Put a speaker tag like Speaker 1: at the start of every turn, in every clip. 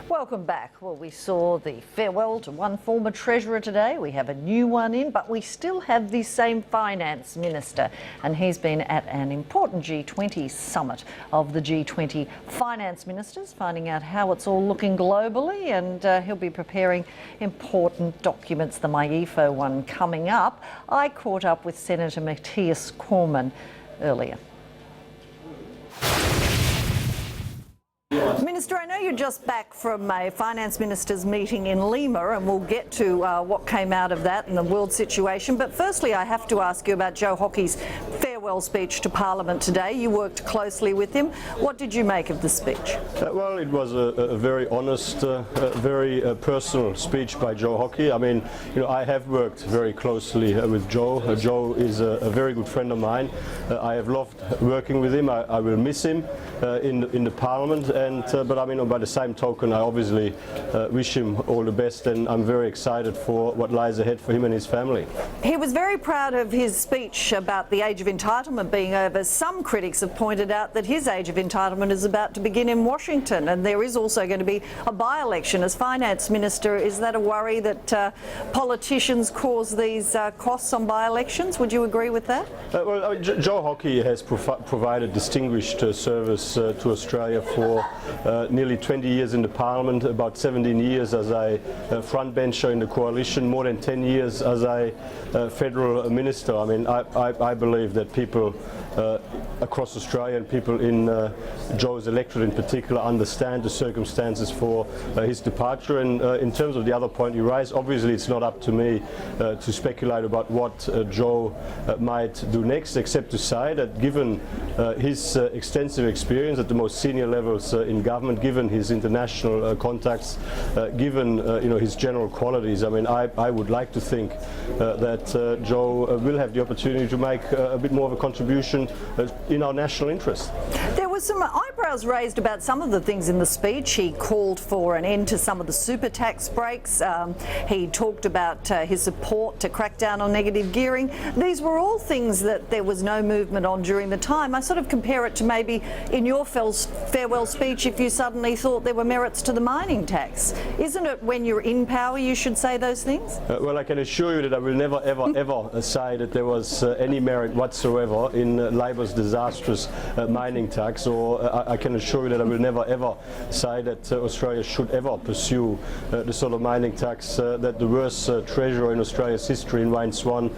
Speaker 1: Welcome back. Well, we saw the farewell to one former treasurer today. We have a new one in, but we still have the same finance minister, and he's been at an important G20 summit of the G20 finance ministers, finding out how it's all looking globally, and he'll be preparing important documents, the MyEFO one coming up. I caught up with Senator Matthias Cormann earlier. Minister, I know you're just back from a finance ministers meeting in Lima, and we'll get to what came out of that and the world situation. But firstly, I have to ask you about Joe Hockey's farewell speech to Parliament today. You worked closely with him. What did you make of the speech?
Speaker 2: Well, it was a very honest, very personal speech by Joe Hockey. I mean, I have worked very closely with Joe. Joe is a very good friend of mine. I have loved working with him. I will miss him in the Parliament. But I mean, by the same token, I obviously wish him all the best, and I'm very excited for what lies ahead for him and his family.
Speaker 1: He was very proud of his speech about the age of entitlement being over. Some critics have pointed out that his age of entitlement is about to begin in Washington, and there is also going to be a by-election. As finance minister, is that a worry that politicians cause these costs on by-elections? Would you agree with that?
Speaker 2: Well, I mean, Joe Hockey has provided distinguished service to Australia for nearly 20 years in the Parliament, about 17 years as a frontbencher in the coalition, more than 10 years as a federal minister. I mean, I believe that people across Australia and people in Joe's electorate in particular understand the circumstances for his departure. And in terms of the other point you raised, obviously it's not up to me to speculate about what Joe might do next, except to say that given his extensive experience at the most senior levels in government, given his international contacts, given his general qualities, I mean, I would like to think that Joe will have the opportunity to make a bit more of a contribution in our national interest.
Speaker 1: There were some eyebrows raised about some of the things in the speech. He called for an end to some of the super tax breaks. He talked about his support to crack down on negative gearing. These were all things that there was no movement on during the time. I sort of compare it to maybe in your farewell speech if you suddenly thought there were merits to the mining tax. Isn't it when you're in power you should say those things?
Speaker 2: Well, I can assure you that I will never ever say that there was any merit whatsoever in Labor's disastrous mining tax, or I can assure you that I will never ever say that Australia should ever pursue the sort of mining tax that the worst treasurer in Australia's history, in Wayne Swan,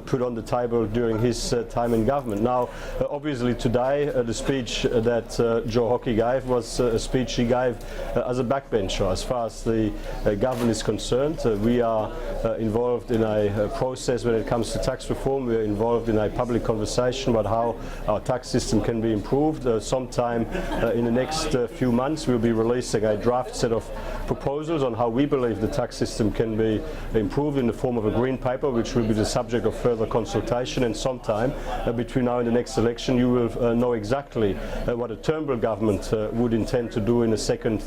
Speaker 2: put on the table during his time in government. Now, obviously today, the speech that Joe Hockey gave was a speech he gave as a backbencher. As far as the government is concerned, we are involved in a process when it comes to tax reform. We are involved in a public conversation about how our tax system can be improved. Sometime in the next few months we'll be releasing a draft set of proposals on how we believe the tax system can be improved in the form of a green paper, which will be the subject of further consultation. And sometime between now and the next election you will know exactly what a Turnbull government would intend to do in the second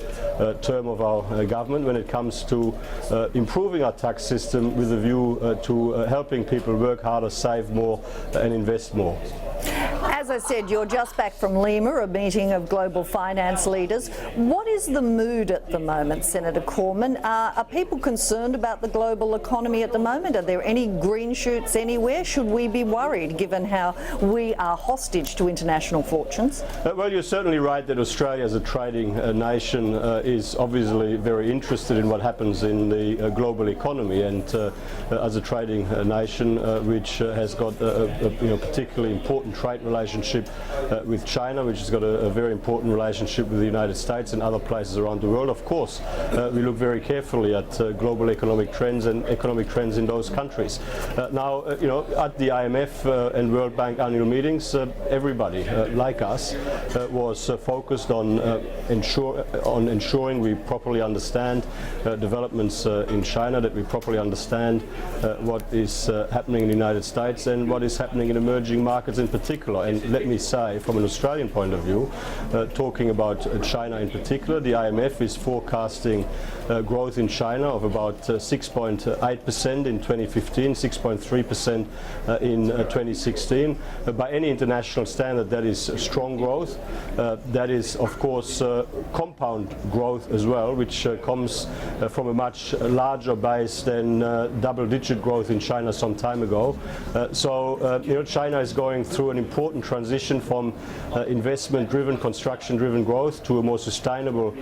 Speaker 2: term of our government when it comes to improving our tax system with a view to helping people work harder, save more and invest more.
Speaker 1: As I said, you're just back from Lima, a meeting of global finance leaders. What is the mood at the moment, Senator Cormann? Are people concerned about the global economy at the moment? Are there any green shoots anywhere? Should we be worried, given how we are hostage to international fortunes?
Speaker 2: Well, you're certainly right that Australia as a trading nation is obviously very interested in what happens in the global economy, and as a trading nation which has got a particularly important trade relationship with China, which has got a very important relationship with the United States and other places around the world. Of course, we look very carefully at global economic trends and economic trends in those countries. Now, at the IMF and World Bank annual meetings, everybody, like us, was focused on ensuring we properly understand developments in China, that we properly understand what is happening in the United States and what is happening in emerging markets in particular. And let me say, from an Australian point of view, talking about China in particular, the IMF is forecasting growth in China of about 6.8% in 2015, 6.3% in 2016. By any international standard, that is strong growth. That is, of course, compound growth as well, which comes from a much larger base than double-digit growth in China some time ago. So China is going through an important transition from investment-driven, construction-driven growth to a more sustainable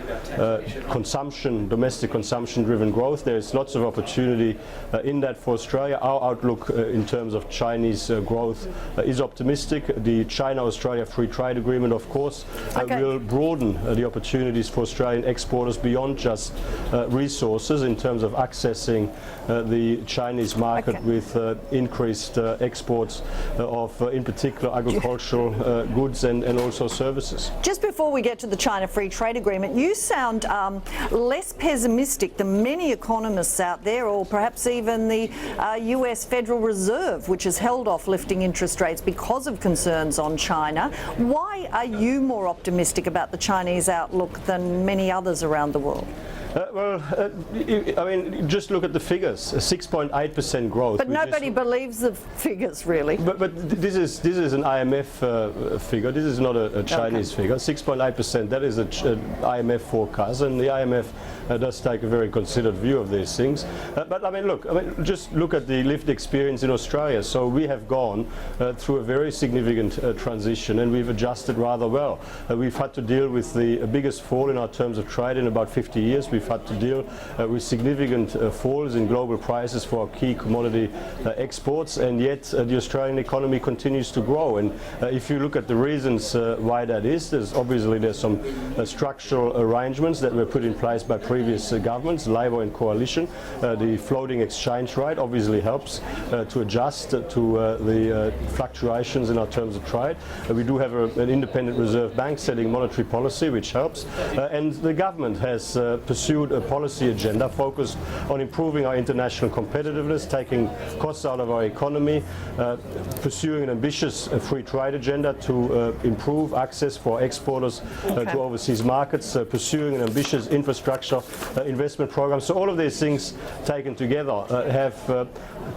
Speaker 2: domestic consumption-driven growth. There is lots of opportunity in that for Australia. Our outlook in terms of Chinese growth is optimistic. The China-Australia Free Trade Agreement, of course, will broaden the opportunities for Australian exporters beyond just resources in terms of accessing the Chinese market with increased exports of, in particular, agricultural goods and also services.
Speaker 1: Just before we get to the China Free Trade Agreement, you sound less pessimistic than many economists out there, or perhaps even the US Federal Reserve, which has held off lifting interest rates because of concerns on China. Why are you more optimistic about the Chinese outlook than many others around the world?
Speaker 2: I mean, just look at the figures, 6.8% growth.
Speaker 1: But nobody believes the figures, really.
Speaker 2: But this is an IMF figure. This is not a Chinese figure. 6.8%, that is an IMF forecast, and the IMF does take a very considered view of these things. But I mean, just look at the lived experience in Australia. So we have gone through a very significant transition, and we've adjusted rather well. We've had to deal with the biggest fall in our terms of trade in about 50 years. We've had to deal with significant falls in global prices for our key commodity exports, and yet the Australian economy continues to grow. And if you look at the reasons why that is, there's some structural arrangements that were put in place by previous governments, Labor and Coalition. The floating exchange rate obviously helps to adjust to the fluctuations in our terms of trade. We do have an independent Reserve Bank setting monetary policy, which helps, and the government has pursued a policy agenda focused on improving our international competitiveness, taking costs out of our economy, pursuing an ambitious free trade agenda to improve access for exporters to overseas markets, pursuing an ambitious infrastructure investment program. So all of these things taken together have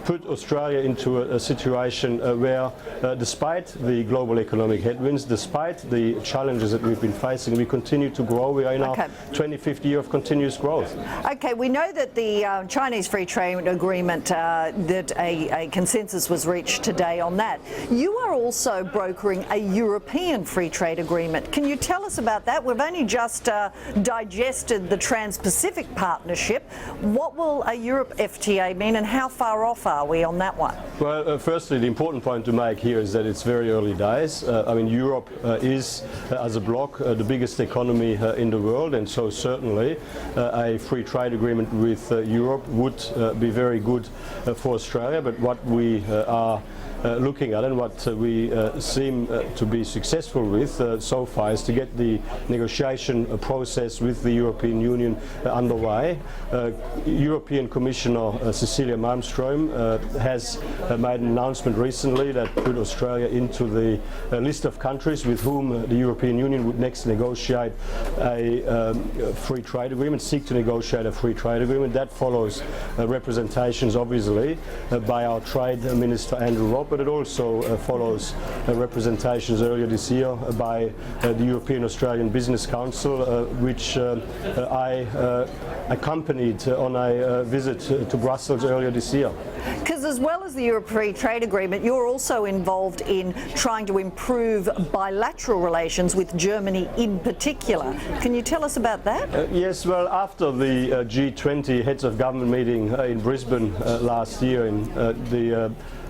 Speaker 2: put Australia into a situation where, despite the global economic headwinds, despite the challenges that we've been facing, we continue to grow. We are in our 25th year of continuous growth.
Speaker 1: Okay, we know that the Chinese Free Trade Agreement, that a consensus was reached today on that. You are also brokering a European Free Trade Agreement. Can you tell us about that? We've only just digested the Trans-Pacific Partnership. What will a Europe FTA mean, and how far off are we on that one?
Speaker 2: Well, firstly, the important point to make here is that it's very early days. I mean, Europe is, as a bloc, the biggest economy in the world, and so certainly a free trade agreement with Europe would be very good for Australia. But what we are looking at and what we seem to be successful with so far is to get the negotiation process with the European Union underway. European Commissioner Cecilia Malmström has made an announcement recently that put Australia into the list of countries with whom the European Union would next negotiate a free trade agreement, seek to negotiate a free trade agreement. That follows representations, obviously, by our Trade Minister Andrew Robb, but it also follows representations earlier this year by the European Australian Business Council, which I accompanied on a visit to Brussels earlier this year.
Speaker 1: Because as well as the Europe Free Trade Agreement, you're also involved in trying to improve bilateral relations with Germany in particular. Can you tell us about that?
Speaker 2: Yes, well, after the G20 heads of government meeting in Brisbane last year,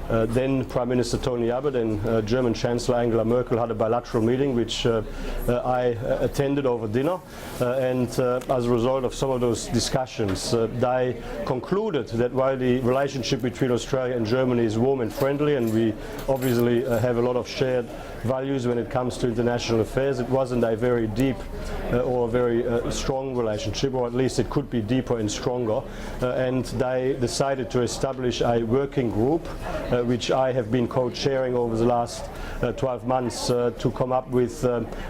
Speaker 2: then Prime Minister Tony Abbott and German Chancellor Angela Merkel had a bilateral meeting which I attended over dinner, and as a result of some of those discussions they concluded that while the relationship between Australia and Germany is warm and friendly, and we obviously have a lot of shared values when it comes to international affairs. It wasn't a very deep or a very strong relationship, or at least it could be deeper and stronger. And they decided to establish a working group, which I have been co-chairing over the last 12 months to come up with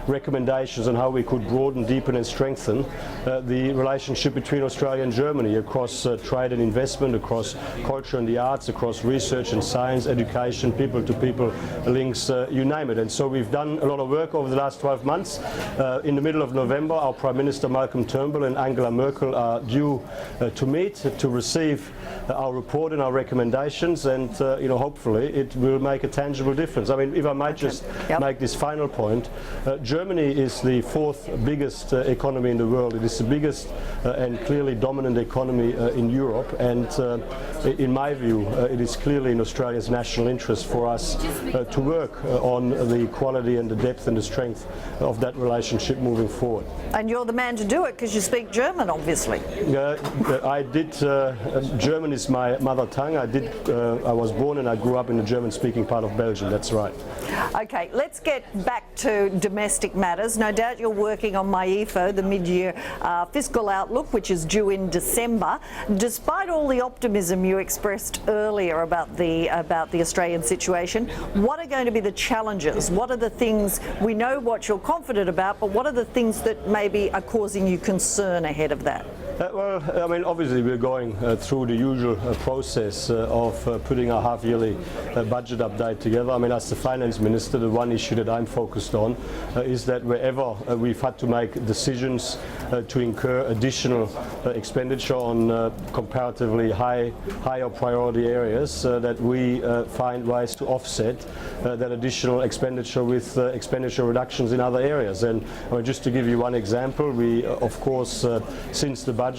Speaker 2: recommendations on how we could broaden, deepen and strengthen the relationship between Australia and Germany across trade and investment, across culture and the arts, across research and science, education, people-to-people links, you name it. And so we've done a lot of work over the last 12 months. In the middle of November, our Prime Minister Malcolm Turnbull and Angela Merkel are due to meet to receive our report and our recommendations, and hopefully it will make a tangible difference. I mean, if I might just make this final point, Germany is the fourth biggest economy in the world. It is the biggest and clearly dominant economy in Europe, and in my view it is clearly in Australia's national interest for us to work on the quality and the depth and the strength of that relationship moving forward.
Speaker 1: And you're the man to do it because you speak German, obviously.
Speaker 2: I did. German is my mother tongue. I was born and I grew up in the German-speaking part of Belgium. That's right.
Speaker 1: Okay, let's get back to domestic matters. No doubt you're working on MyEFO, the mid-year fiscal outlook, which is due in December. Despite all the optimism you expressed earlier about the Australian situation, what are going to be the challenges? What are the things, we know what you're confident about, but what are the things that maybe are causing you concern ahead of that?
Speaker 2: Well, I mean, obviously we're going through the usual process of putting our half-yearly budget update together. I mean, as the Finance Minister, the one issue that I'm focused on is that wherever we've had to make decisions to incur additional expenditure on comparatively higher priority areas, that we find ways to offset that additional expenditure with expenditure reductions in other areas. And I mean, just to give you one example, we of course since the budget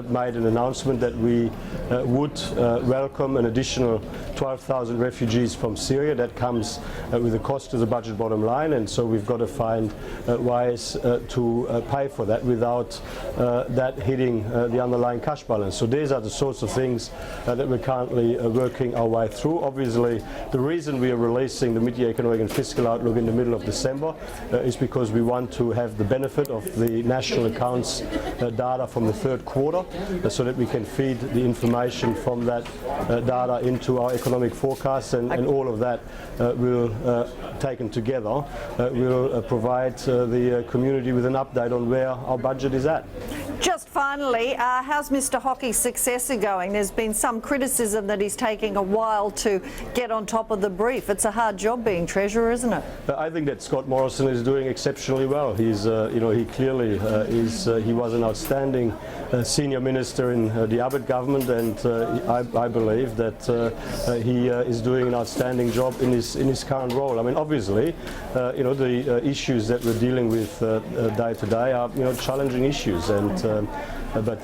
Speaker 2: made an announcement that we would welcome an additional 12,000 refugees from Syria. That comes with a cost to the budget bottom line, and so we've got to find ways to pay for that without that hitting the underlying cash balance. So these are the sorts of things that we're currently working our way through. Obviously, the reason we are releasing the mid-year economic and fiscal outlook in the middle of December is because we want to have the benefit of the national accounts data from the third quarter, so that we can feed the information from that data into our economic forecasts, and all of that will, taken together, will provide the community with an update on where our budget is at.
Speaker 1: Just finally, how's Mr Hockey's successor going? There's been some criticism that he's taking a while to get on top of the brief. It's a hard job being Treasurer, isn't it?
Speaker 2: I think that Scott Morrison is doing exceptionally well. He's, he clearly he was an outstanding senior minister in the Abbott government, and I believe that he is doing an outstanding job in his current role. I mean, obviously, the issues that we're dealing with day to day are challenging issues, and but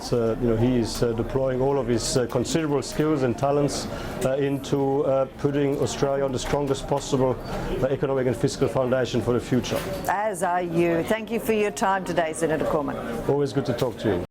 Speaker 2: he is deploying all of his considerable skills and talents into putting Australia on the strongest possible economic and fiscal foundation for the future.
Speaker 1: As are you. Thank you for your time today, Senator Cormann.
Speaker 2: Always good to talk to you.